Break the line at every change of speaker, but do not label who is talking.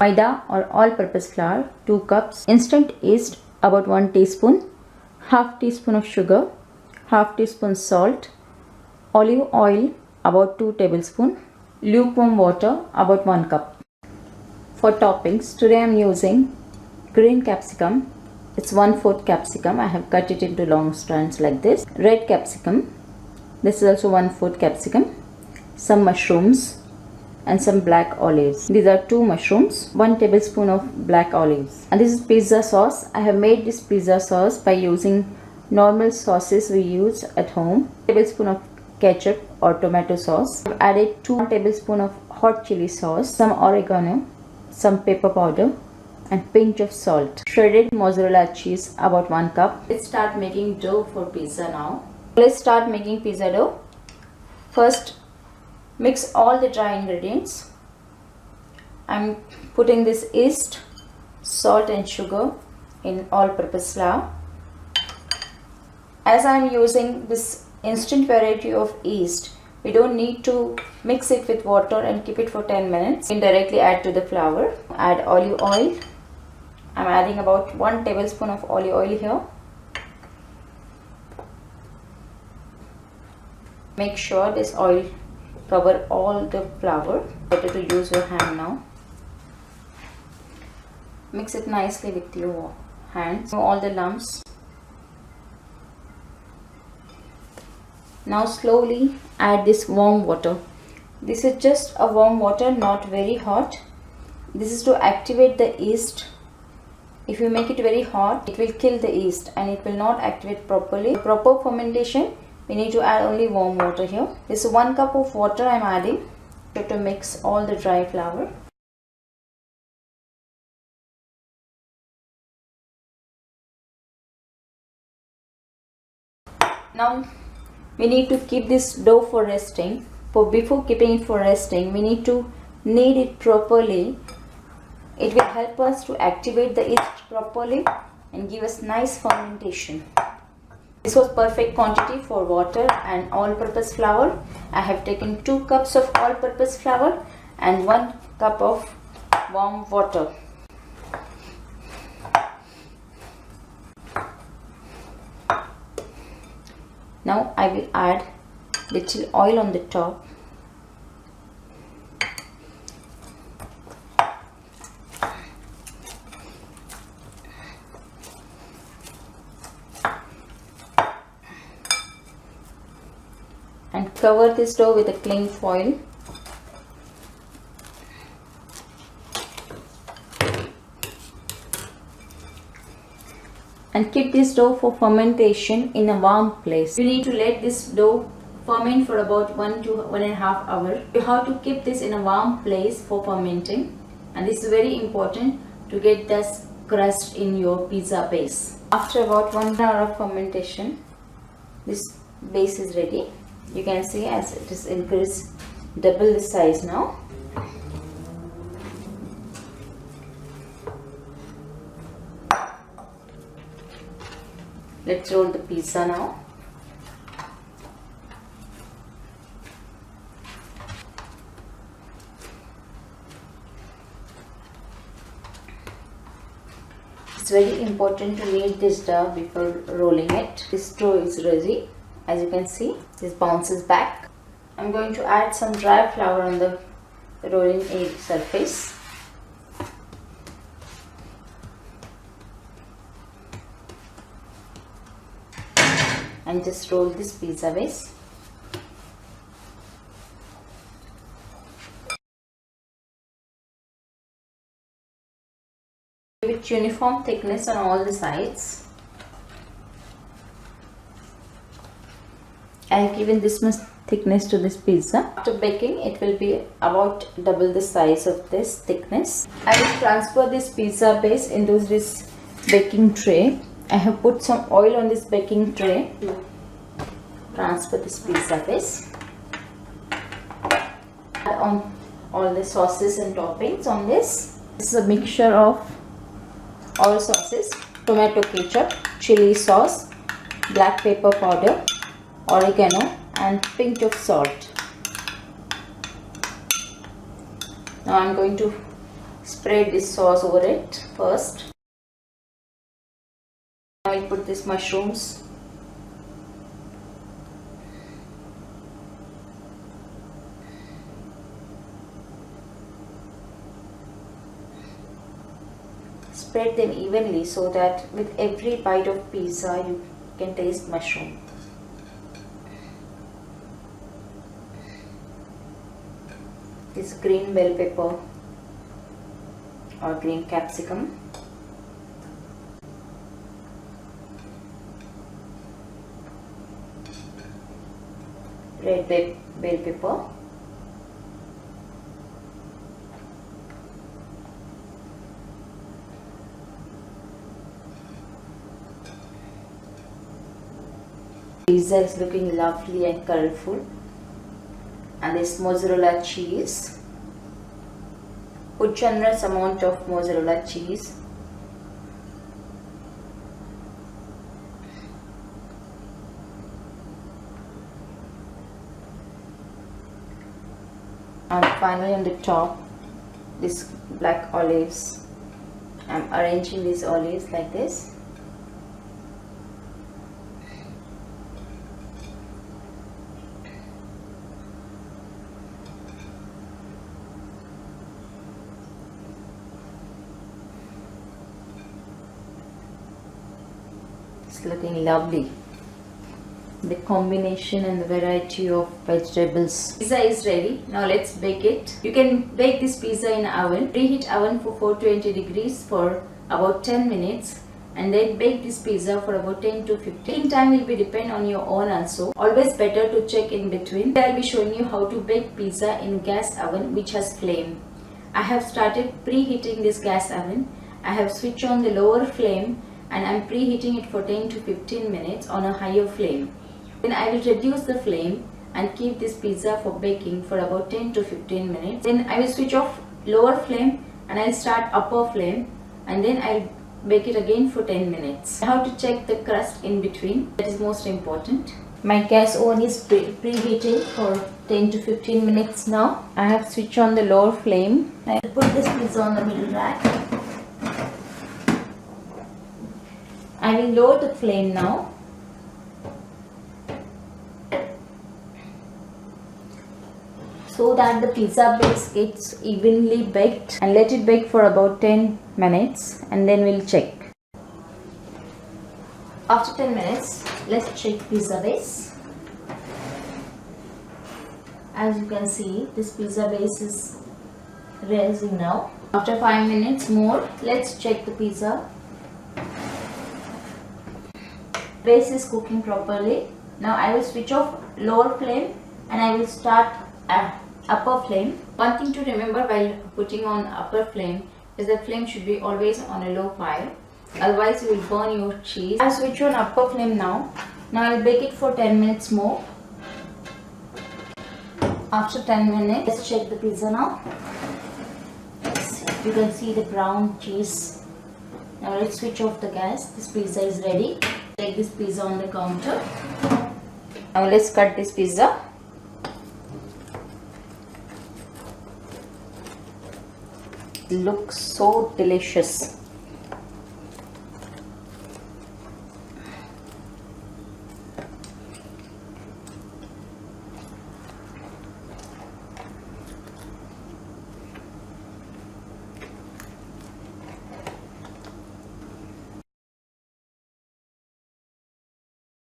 maida or all-purpose flour 2 cups, instant yeast about 1 teaspoon, half teaspoon of sugar, half teaspoon salt, olive oil about 2 tablespoons, lukewarm water about 1 cup. For toppings, today I am using green capsicum. It's 1/4 capsicum. I have cut it into long strands like this. Red capsicum. This is also 1/4 capsicum. Some mushrooms and some black olives. These are 2 mushrooms, 1 tablespoon of black olives. And this is pizza sauce. I have made this pizza sauce by using normal sauces we use at home. Tablespoon of ketchup or tomato sauce. I've added 2 tablespoons of hot chili sauce, some oregano, some pepper powder and pinch of salt. Shredded mozzarella cheese about 1 cup. Let's start making dough for pizza now. Let's start making pizza dough. First, mix all the dry ingredients. I'm putting this yeast, salt and sugar in all-purpose flour. As I'm using this instant variety of yeast, we don't need to mix it with water and keep it for 10 minutes. You can directly add to the flour. Add olive oil. I'm adding about 1 tablespoon of olive oil here. Make sure this oil cover all the flour. Better to use your hand now. Mix it nicely with your hands. Remove all the lumps. Now slowly add this warm water. This is just a warm water, not very hot. This is to activate the yeast. If you make it very hot, it will kill the yeast and it will not activate properly. For proper fermentation, we need to add only warm water here. This is 1 cup of water I am adding to mix all the dry flour. Now we need to keep this dough for resting. Before keeping it for resting, we need to knead it properly. It will help us to activate the yeast properly and give us nice fermentation. This was perfect quantity for water and all-purpose flour. I have taken 2 cups of all-purpose flour and 1 cup of warm water. Now I will add little oil on the top. And cover this dough with a cling foil. And keep this dough for fermentation in a warm place. You need to let this dough ferment for about 1 to 1.5 hours. You have to keep this in a warm place for fermenting, and this is very important to get this crust in your pizza base. After about 1 hour of fermentation, this base is ready. You can see as it is increased double the size now. Let's roll the pizza now. It's very important to knead this dough before rolling it. This dough is ready. As you can see, this bounces back. I'm going to add some dry flour on the rolling egg surface. And just roll this pizza base. Give it uniform thickness on all the sides. I have given this much thickness to this pizza. After baking, it will be about double the size of this thickness. I will transfer this pizza base into this baking tray. I have put some oil on this baking tray. Transfer this pizza base. Add on all the sauces and toppings on this. This is a mixture of all sauces: tomato ketchup, chili sauce, black pepper powder, oregano and pinch of salt. Now I am going to Spread this sauce over it first. I will put these mushrooms. Spread them evenly so that with every bite of pizza you can taste mushroom. This green bell pepper or green capsicum. Red bell pepper. Pizza is looking lovely and colorful. And this mozzarella cheese. Put generous amount of mozzarella cheese. And finally on the top, this black olives. I'm arranging these olives like this. It's looking lovely. The combination and the variety of vegetables. Pizza is ready. Now let's bake it. You can bake this pizza in oven. Preheat oven for 420 degrees for about 10 minutes and then bake this pizza for about 10 to 15. Time will be depend on your own also. Always better to check in between. I'll be showing you how to bake pizza in gas oven which has flame. I have started preheating this gas oven. I have switched on the lower flame and I'm preheating it for 10 to 15 minutes on a higher flame. Then I will reduce the flame and keep this pizza for baking for about 10 to 15 minutes. Then I will switch off lower flame and I'll start upper flame and then I'll bake it again for 10 minutes. How to check the crust in between, that is most important. My gas oven is preheating for 10 to 15 minutes now. I have switched on the lower flame. I will put this pizza on the middle rack. I will lower the flame now. So that the pizza base gets evenly baked, and let it bake for about 10 minutes and then we'll check. After 10 minutes, let's check pizza base. As you can see, this pizza base is rising now. After 5 minutes more, let's check the pizza. Base is cooking properly. Now I will switch off lower flame and I will start upper flame. One thing to remember while putting on upper flame is that flame should be always on a low fire, otherwise you will burn your cheese. I switch on upper flame now. Now I will bake it for 10 minutes more. After 10 minutes, let's check the pizza now. You can see the brown cheese. Now let's switch off the gas. This pizza is ready. Take this pizza on the counter. Now let's cut this pizza. Looks so delicious.